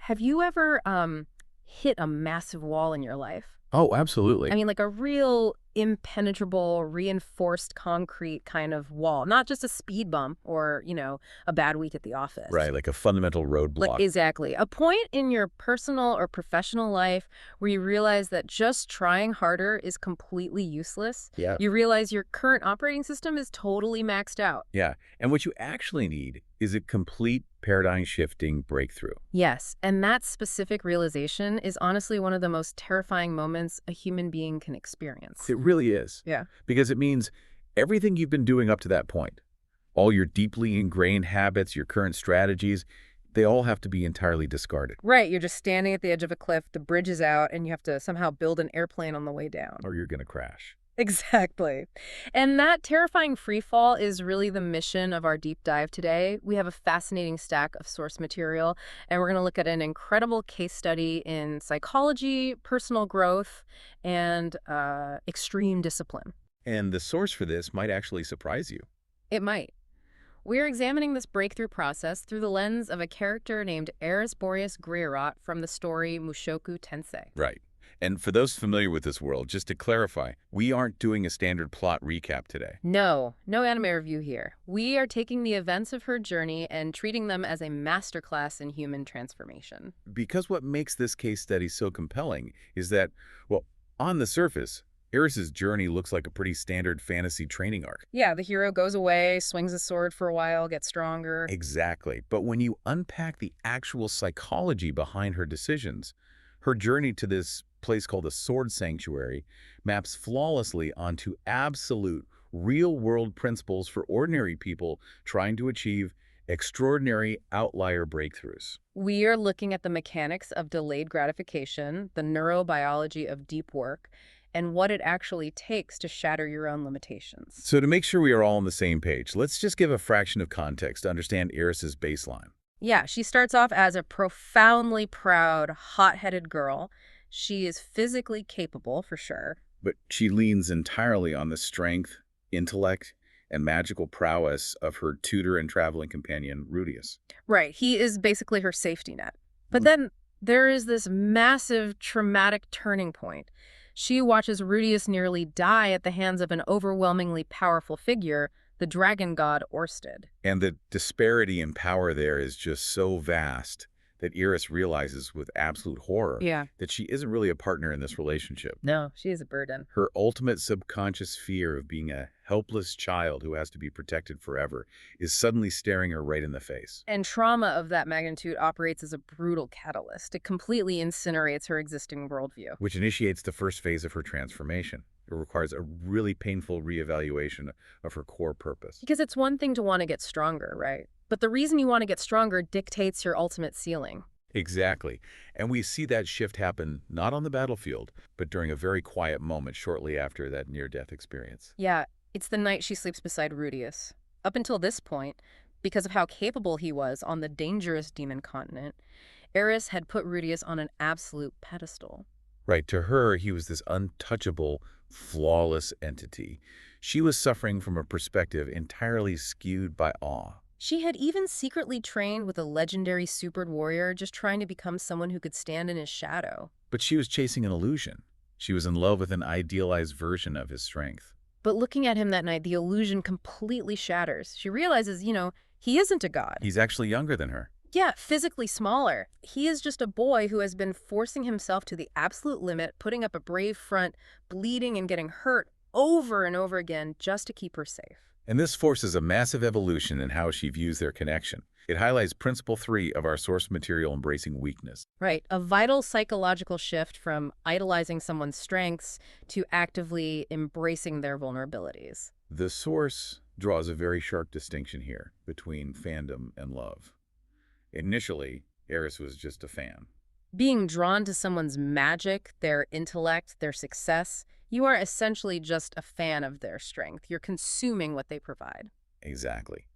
Have you ever hit a massive wall in your life? Oh, absolutely. I mean, like a real impenetrable, reinforced concrete kind of wall, not just a speed bump or, a bad week at the office. Right, like a fundamental Like, roadblock. exactly. A point in your personal or professional life where you realize that just trying harder is completely useless. Yeah. You realize your current operating system is totally maxed out. Yeah. And what you actually need is a complete paradigm shifting breakthrough. Yes, and that specific realization is honestly one of the most terrifying moments a human being can experience. It really is. Yeah. Because it means everything you've been doing up to that point, all your deeply ingrained habits, your current strategies, they all have to be entirely discarded, Right, you're just standing at the edge of a cliff, the bridge is out, and you have to somehow build an airplane on the way down. or you're going to crash. Exactly. And that terrifying free fall is really the mission of our deep dive today. We have a fascinating stack of source material, and we're going to look at an incredible case study in psychology, personal growth, and extreme discipline. And the source for this might actually surprise you. It might. We're examining this breakthrough process through the lens of a character named Eris from the story Mushoku Tensei. Right. And for those familiar with this world, just to clarify, we aren't doing a standard plot recap today. No, no anime review here. We are taking the events of her journey and treating them as a masterclass in human transformation. Because what makes this case study so compelling is that, well, on the surface, Eris's journey looks like a pretty standard fantasy training arc. Yeah, the hero goes away, swings a sword for a while, gets stronger. Exactly. But when you unpack the actual psychology behind her decisions, her journey to this place called the Sword Sanctuary maps flawlessly onto absolute real-world principles for ordinary people trying to achieve extraordinary outlier breakthroughs. We are looking at the mechanics of delayed gratification, the neurobiology of deep work, and what it actually takes to shatter your own limitations. So to make sure we are all on the same page, let's just give a fraction of context to understand Eris's baseline. Yeah, she starts off as a profoundly proud, hot-headed girl. She is physically capable, for sure. But she leans entirely on the strength, intellect, and magical prowess of her tutor and traveling companion, Rudeus. Right, he is basically her safety net. But then there is this massive traumatic turning point. She watches Rudeus nearly die at the hands of an overwhelmingly powerful figure, the dragon god Orsted. And the disparity in power there is just so vast that Eris realizes with absolute horror Yeah. that she isn't really a partner in this relationship. No, she is a burden. Her ultimate subconscious fear of being a helpless child who has to be protected forever is suddenly staring her right in the face. And trauma of that magnitude operates as a brutal catalyst. It completely incinerates her existing worldview. Which initiates the first phase of her transformation. It requires a really painful reevaluation of her core purpose. Because it's one thing to want to get stronger, right? But the reason you want to get stronger dictates your ultimate ceiling. Exactly. And we see that shift happen not on the battlefield, but during a very quiet moment shortly after that near-death experience. Yeah, it's the night she sleeps beside Rudeus. Up until this point, because of how capable he was on the dangerous demon continent, Eris had put Rudeus on an absolute pedestal. Right, to her, he was this untouchable, flawless entity. She was suffering from a perspective entirely skewed by awe. She had even secretly trained with a legendary supered warrior just trying to become someone who could stand in his shadow. But she was chasing an illusion. She was in love with an idealized version of his strength. But looking at him that night, the illusion completely shatters. She realizes, he isn't a god. He's actually younger than her. Yeah, physically smaller. He is just a boy who has been forcing himself to the absolute limit, putting up a brave front, bleeding and getting hurt over and over again just to keep her safe. And this forces a massive evolution in how she views their connection. It highlights Principle 3 of our source material, Embracing Weakness. Right, a vital psychological shift from idolizing someone's strengths to actively embracing their vulnerabilities. The source draws a very sharp distinction here between fandom and love. Initially, Eris was just a fan. Being drawn to someone's magic, their intellect, their success, you are essentially just a fan of their strength. You're consuming what they provide. Exactly.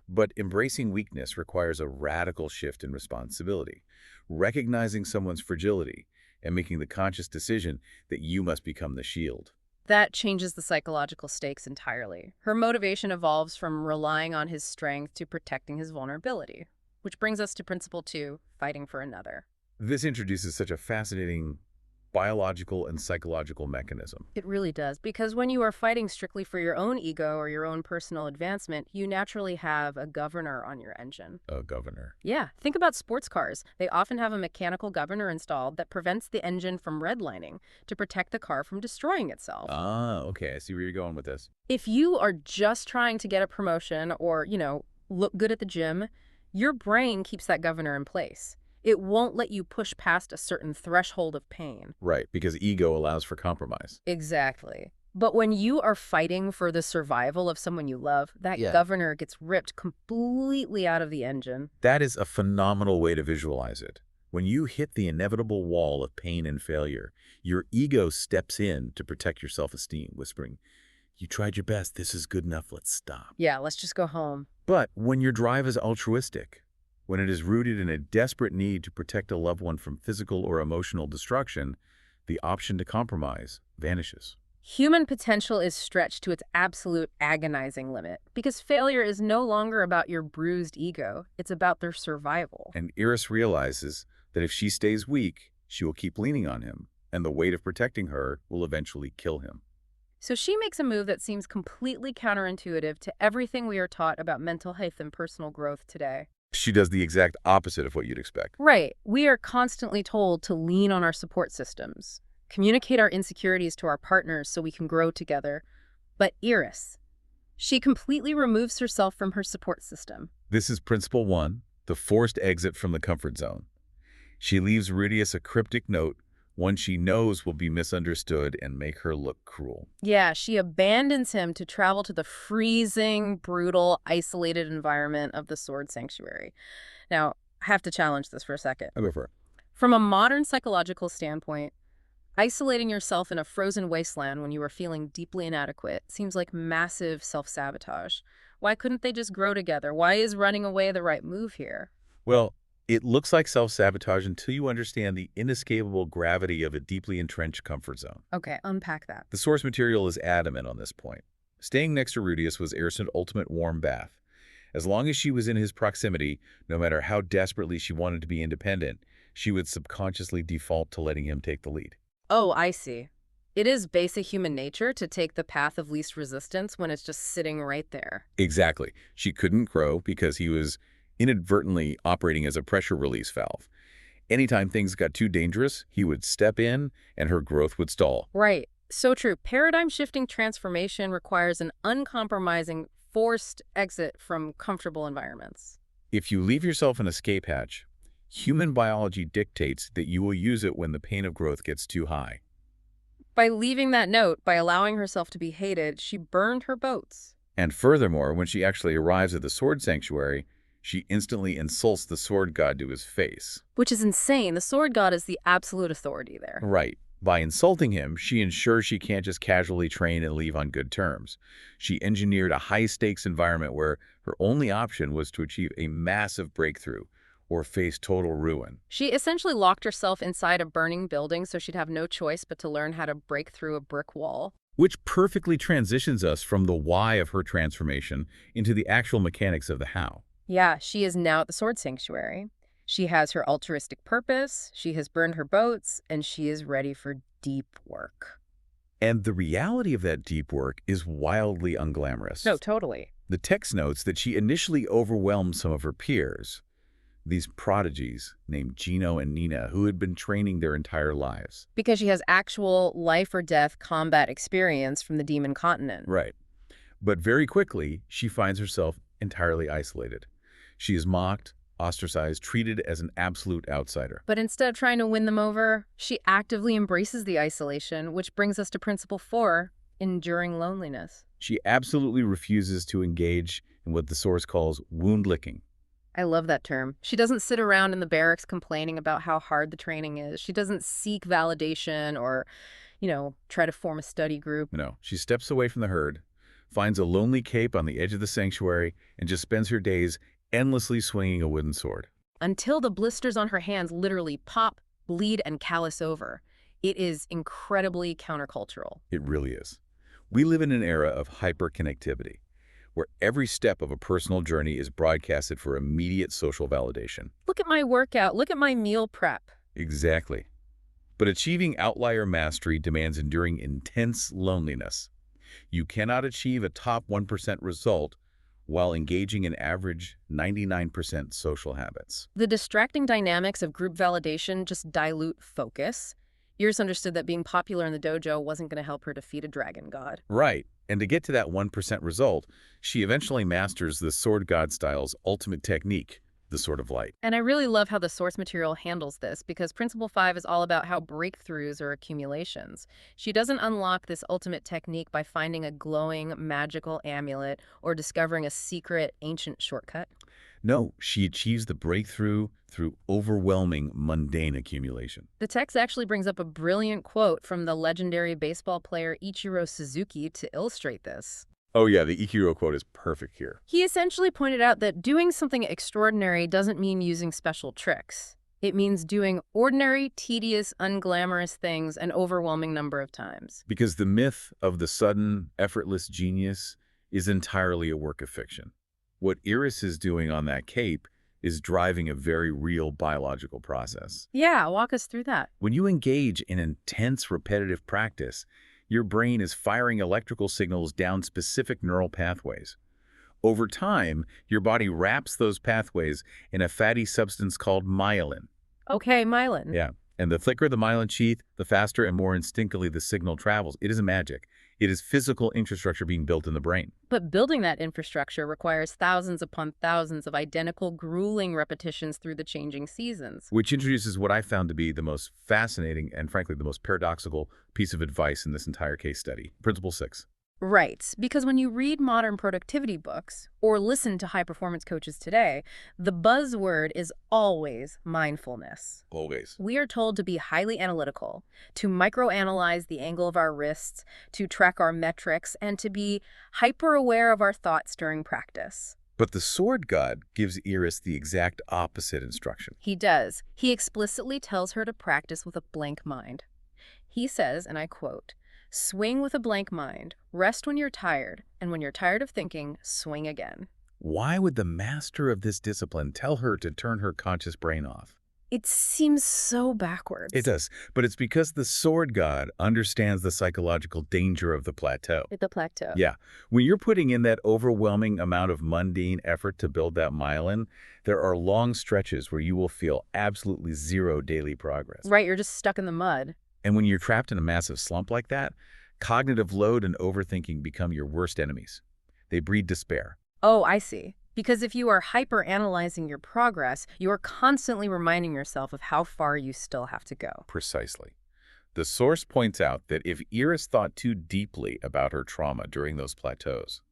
But embracing weakness requires a radical shift in responsibility, recognizing someone's fragility and making the conscious decision that you must become the shield. That changes the psychological stakes entirely. Her motivation evolves from relying on his strength to protecting his vulnerability. Which brings us to Principle 2, fighting for another. This introduces such a fascinating biological and psychological mechanism. It really does, because when you are fighting strictly for your own ego or your own personal advancement, you naturally have a governor on your engine. A governor. Yeah, think about sports cars. They often have a mechanical governor installed that prevents the engine from redlining to protect the car from destroying itself. Ah, okay, I see where you're going with this. If you are just trying to get a promotion or, look good at the gym, your brain keeps that governor in place. It won't let you push past a certain threshold of pain. Right, because ego allows for compromise. Exactly. But when you are fighting for the survival of someone you love, that governor gets ripped completely out of the engine. That is a phenomenal way to visualize it. When you hit the inevitable wall of pain and failure, your ego steps in to protect your self-esteem, whispering, "You tried your best, this is good enough, let's stop." Yeah, let's just go home. But when your drive is altruistic, when it is rooted in a desperate need to protect a loved one from physical or emotional destruction, the option to compromise vanishes. Human potential is stretched to its absolute agonizing limit because failure is no longer about your bruised ego. It's about their survival. And Eris realizes that if she stays weak, she will keep leaning on him, and the weight of protecting her will eventually kill him. So she makes a move that seems completely counterintuitive to everything we are taught about mental health and personal growth today. She does the exact opposite of what you'd expect. Right. We are constantly told to lean on our support systems, communicate our insecurities to our partners so we can grow together. But Eris, she completely removes herself from her support system. This is principle one, the forced exit from the comfort zone. She leaves Rudeus a cryptic note, one she knows will be misunderstood and make her look cruel. Yeah, she abandons him to travel to the freezing, brutal, isolated environment of the Sword Sanctuary. Now, I have to challenge this for a second. I'll go for it. From a modern psychological standpoint, isolating yourself in a frozen wasteland when you are feeling deeply inadequate seems like massive self-sabotage. Why couldn't they just grow together? Why is running away the right move here? Well, it looks like self-sabotage until you understand the inescapable gravity of a deeply entrenched comfort zone. Okay, unpack that. The source material is adamant on this point. Staying next to Rudeus was Eris' ultimate warm bath. As long as she was in his proximity, no matter how desperately she wanted to be independent, she would subconsciously default to letting him take the lead. Oh, I see. It is basic human nature to take the path of least resistance when it's just sitting right there. Exactly. She couldn't grow because he was inadvertently operating as a pressure release valve. Anytime things got too dangerous, he would step in and her growth would stall. Right. So true. Paradigm-shifting transformation requires an uncompromising, forced exit from comfortable environments. If you leave yourself an escape hatch, human biology dictates that you will use it when the pain of growth gets too high. By leaving that note, by allowing herself to be hated, she burned her boats. And furthermore, when she actually arrives at the Sword Sanctuary, she instantly insults the sword god to his face. Which is insane. The sword god is the absolute authority there. Right. By insulting him, she ensures she can't just casually train and leave on good terms. She engineered a high-stakes environment where her only option was to achieve a massive breakthrough or face total ruin. She essentially locked herself inside a burning building so she'd have no choice but to learn how to break through a brick wall. Which perfectly transitions us from the why of her transformation into the actual mechanics of the how. Yeah, she is now at the Sword Sanctuary. She has her altruistic purpose, she has burned her boats, and she is ready for deep work. And the reality of that deep work is wildly unglamorous. No, totally. The text notes that she initially overwhelmed some of her peers, these prodigies named Gino and Nina, who had been training their entire lives. Because she has actual life-or-death combat experience from the Demon Continent. Right. But very quickly, she finds herself entirely isolated. She is mocked, ostracized, treated as an absolute outsider. But instead of trying to win them over, she actively embraces the isolation, which brings us to principle 4, enduring loneliness. She absolutely refuses to engage in what the source calls wound licking. I love that term. She doesn't sit around in the barracks complaining about how hard the training is. She doesn't seek validation or, try to form a study group. No, she steps away from the herd, finds a lonely cape on the edge of the sanctuary, and just spends her days endlessly swinging a wooden sword. Until the blisters on her hands literally pop, bleed, and callus over. It is incredibly countercultural. It really is. We live in an era of hyperconnectivity, where every step of a personal journey is broadcasted for immediate social validation. Look at my workout. Look at my meal prep. Exactly. But achieving outlier mastery demands enduring intense loneliness. You cannot achieve a top 1% result while engaging in average 99% social habits. The distracting dynamics of group validation just dilute focus. Iris understood that being popular in the dojo wasn't going to help her defeat a dragon god. Right. And to get to that 1% result, she eventually masters the sword god style's ultimate technique, the Sword of Light. And I really love how the source material handles this, because Principle 5 is all about how breakthroughs are accumulations. She doesn't unlock this ultimate technique by finding a glowing, magical amulet or discovering a secret, ancient shortcut. No, she achieves the breakthrough through overwhelming mundane accumulation. The text actually brings up a brilliant quote from the legendary baseball player Ichiro Suzuki to illustrate this. Oh yeah, the Ichiro quote is perfect here. He essentially pointed out that doing something extraordinary doesn't mean using special tricks. It means doing ordinary, tedious, unglamorous things an overwhelming number of times. Because the myth of the sudden, effortless genius is entirely a work of fiction. What Eris is doing on that cape is driving a very real biological process. Yeah, walk us through that. When you engage in intense repetitive practice, your brain is firing electrical signals down specific neural pathways. Over time, your body wraps those pathways in a fatty substance called myelin. Okay, myelin. Yeah, and the thicker the myelin sheath, the faster and more instinctively the signal travels. It isn't magic. It is physical infrastructure being built in the brain. But building that infrastructure requires thousands upon thousands of identical, grueling repetitions through the changing seasons. Which introduces what I found to be the most fascinating and, frankly, the most paradoxical piece of advice in this entire case study. Principle 6. Right, because when you read modern productivity books or listen to high-performance coaches today, the buzzword is always mindfulness. Always. We are told to be highly analytical, to microanalyze the angle of our wrists, to track our metrics, and to be hyper-aware of our thoughts during practice. But the sword god gives Eris the exact opposite instruction. He does. He explicitly tells her to practice with a blank mind. He says, and I quote, "Swing with a blank mind, rest when you're tired, and when you're tired of thinking, swing again." Why would the master of this discipline tell her to turn her conscious brain off? It seems so backwards. It does, but it's because the sword god understands the psychological danger of the plateau. The plateau. Yeah, when you're putting in that overwhelming amount of mundane effort to build that myelin, there are long stretches where you will feel absolutely zero daily progress. Right, you're just stuck in the mud. And when you're trapped in a massive slump like that, cognitive load and overthinking become your worst enemies. They breed despair. Oh, I see. Because if you are hyper-analyzing your progress, you are constantly reminding yourself of how far you still have to go. Precisely. The source points out that if Eris thought too deeply about her trauma during those plateaus,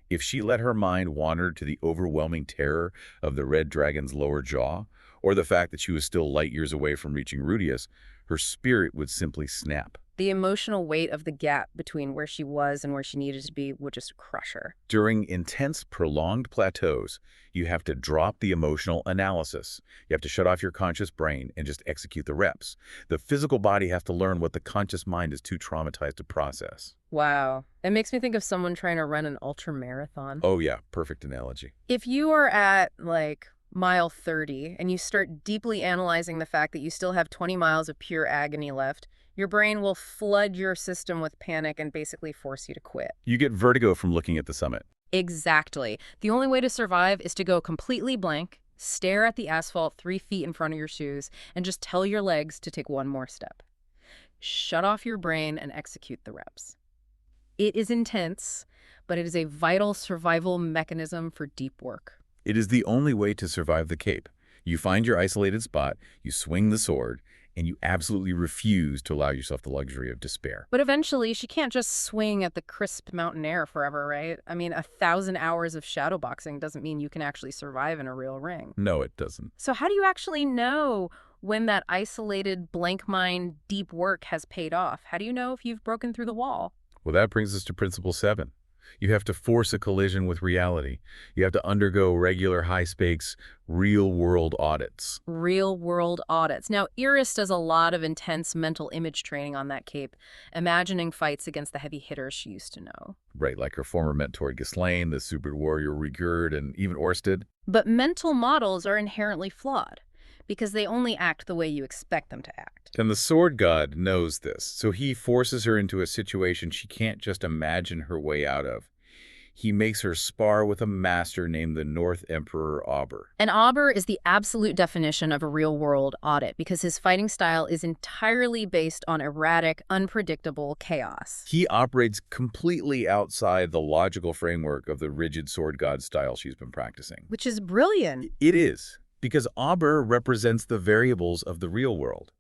if she let her mind wander to the overwhelming terror of the red dragon's lower jaw, or the fact that she was still light years away from reaching Rudeus, her spirit would simply snap. The emotional weight of the gap between where she was and where she needed to be would just crush her. During intense, prolonged plateaus, you have to drop the emotional analysis. You have to shut off your conscious brain and just execute the reps. The physical body has to learn what the conscious mind is too traumatized to process. Wow. It makes me think of someone trying to run an ultra marathon. Oh yeah, perfect analogy. If you are at, like, mile 30 and you start deeply analyzing the fact that you still have 20 miles of pure agony left, your brain will flood your system with panic and basically force you to quit. You get vertigo from looking at the summit. Exactly. The only way to survive is to go completely blank, stare at the asphalt 3 feet in front of your shoes, and just tell your legs to take one more step. Shut off your brain and execute the reps. It is intense, but it is a vital survival mechanism for deep work. It is the only way to survive the Cape. You find your isolated spot, you swing the sword, and you absolutely refuse to allow yourself the luxury of despair. But eventually, she can't just swing at the crisp mountain air forever, right? I mean, 1,000 hours of shadowboxing doesn't mean you can actually survive in a real ring. No, it doesn't. So how do you actually know when that isolated, blank mind, deep work has paid off? How do you know if you've broken through the wall? Well, that brings us to Principle 7. You have to force a collision with reality. You have to undergo regular high-stakes, real-world audits. Real-world audits. Now, Eris does a lot of intense mental image training on that cape, imagining fights against the heavy hitters she used to know. Right, like her former mentor Ghislaine, the super warrior Rigurd, and even Orsted. But mental models are inherently flawed. because they only act the way you expect them to act. And the sword god knows this, so he forces her into a situation she can't just imagine her way out of. He makes her spar with a master named the North Emperor Auber. And Auber is the absolute definition of a real-world audit because his fighting style is entirely based on erratic, unpredictable chaos. He operates completely outside the logical framework of the rigid sword god style she's been practicing. Which is brilliant. It is, because Auber represents the variables of the real world.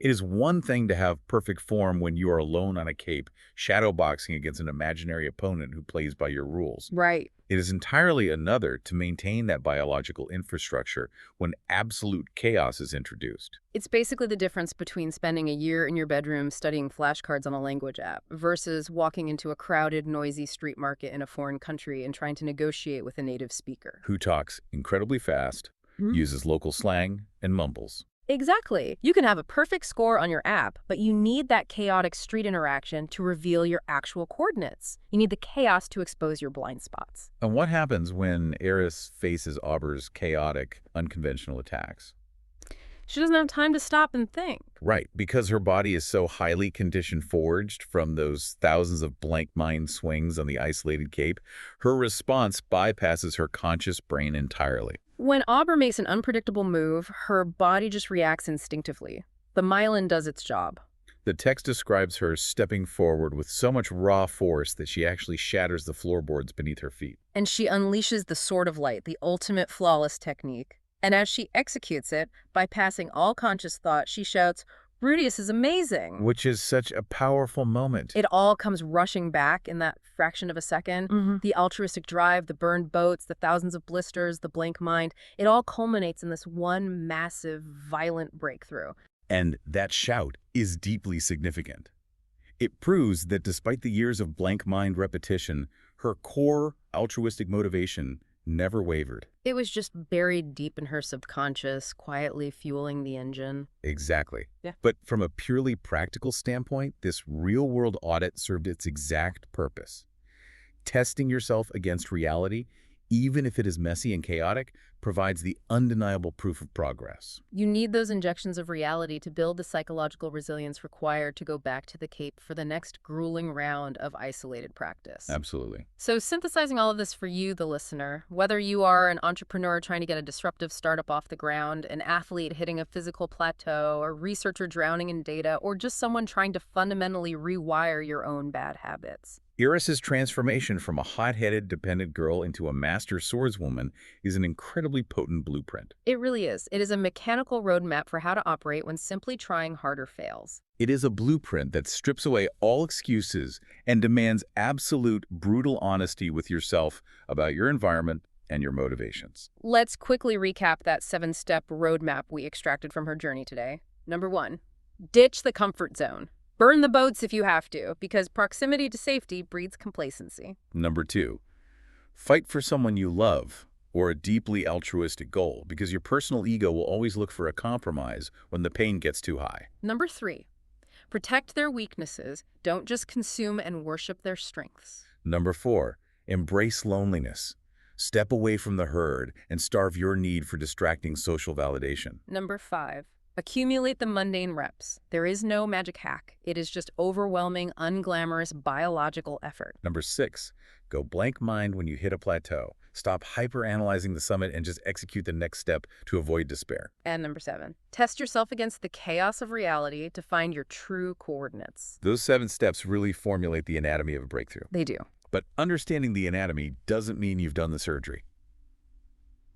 It is one thing to have perfect form when you are alone on a cape, shadowboxing against an imaginary opponent who plays by your rules. Right. It is entirely another to maintain that biological infrastructure when absolute chaos is introduced. It's basically the difference between spending a year in your bedroom studying flashcards on a language app versus walking into a crowded, noisy street market in a foreign country and trying to negotiate with a native speaker. Who talks incredibly fast, uses local slang, and mumbles. Exactly. You can have a perfect score on your app, but you need that chaotic street interaction to reveal your actual coordinates. You need the chaos to expose your blind spots. And what happens when Eris faces Auber's chaotic, unconventional attacks? She doesn't have time to stop and think. Right, because her body is so highly conditioned forged from those thousands of blank mind swings on the isolated cape, her response bypasses her conscious brain entirely. When Auber makes an unpredictable move, her body just reacts instinctively. The myelin does its job. The text describes her stepping forward with so much raw force that she actually shatters the floorboards beneath her feet. And she unleashes the Sword of Light, the ultimate flawless technique. And as she executes it, bypassing all conscious thought, she shouts, "Rudeus is amazing!" Which is such a powerful moment. It all comes rushing back in that fraction of a second. The altruistic drive, the burned boats, the thousands of blisters, the blank mind, it all culminates in this one massive, violent breakthrough. And that shout is deeply significant. It proves that despite the years of blank mind repetition, her core altruistic motivation never wavered. It was just buried deep in her subconscious, quietly fueling the engine. Exactly. Yeah. But from a purely practical standpoint, this real-world audit served its exact purpose. Testing yourself against reality, even if it is messy and chaotic, provides the undeniable proof of progress. You need those injections of reality to build the psychological resilience required to go back to the Cape for the next grueling round of isolated practice. Absolutely. So synthesizing all of this for you, the listener, whether you are an entrepreneur trying to get a disruptive startup off the ground, an athlete hitting a physical plateau, a researcher drowning in data, or just someone trying to fundamentally rewire your own bad habits. Eris's transformation from a hot-headed, dependent girl into a master swordswoman is an incredibly potent blueprint. It really is. It is a mechanical roadmap for how to operate when simply trying harder fails. It is a blueprint that strips away all excuses and demands absolute, brutal honesty with yourself about your environment and your motivations. Let's quickly recap that 7-step roadmap we extracted from her journey today. Number 1, ditch the comfort zone. Burn the boats if you have to, because proximity to safety breeds complacency. Number 2, fight for someone you love or a deeply altruistic goal, because your personal ego will always look for a compromise when the pain gets too high. Number 3, protect their weaknesses. Don't just consume and worship their strengths. Number 4, embrace loneliness. Step away from the herd and starve your need for distracting social validation. Number 5, accumulate the mundane reps. There is no magic hack. It is just overwhelming, unglamorous biological effort. Number 6, go blank mind when you hit a plateau. Stop hyper-analyzing the summit and just execute the next step to avoid despair. And number 7, test yourself against the chaos of reality to find your true coordinates. Those 7 steps really formulate the anatomy of a breakthrough. They do. But understanding the anatomy doesn't mean you've done the surgery.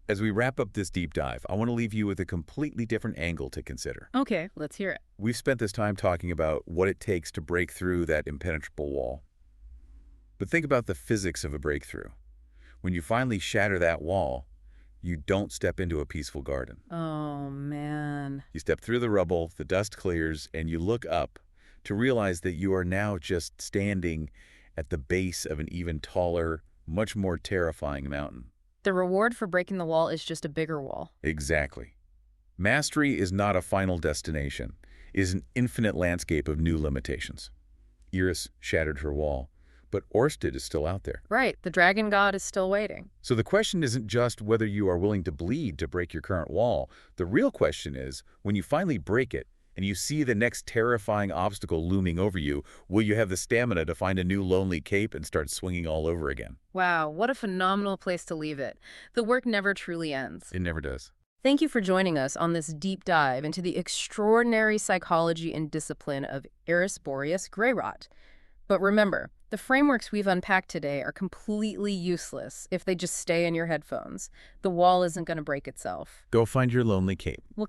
As we wrap up this deep dive, I want to leave you with a completely different angle to consider. Okay, let's hear it. We've spent this time talking about what it takes to break through that impenetrable wall. But think about the physics of a breakthrough. When you finally shatter that wall, you don't step into a peaceful garden. Oh, man. You step through the rubble, the dust clears, and you look up to realize that you are now just standing at the base of an even taller, much more terrifying mountain. The reward for breaking the wall is just a bigger wall. Exactly. Mastery is not a final destination. It is an infinite landscape of new limitations. Eris shattered her wall, but Orsted is still out there. Right, the dragon god is still waiting. So the question isn't just whether you are willing to bleed to break your current wall. The real question is, when you finally break it, and you see the next terrifying obstacle looming over you, will you have the stamina to find a new lonely cape and start swinging all over again? Wow, what a phenomenal place to leave it. The work never truly ends. It never does. Thank you for joining us on this deep dive into the extraordinary psychology and discipline of Eris Greyrock. But remember, the frameworks we've unpacked today are completely useless if they just stay in your headphones. The wall isn't going to break itself. Go find your lonely cape. We'll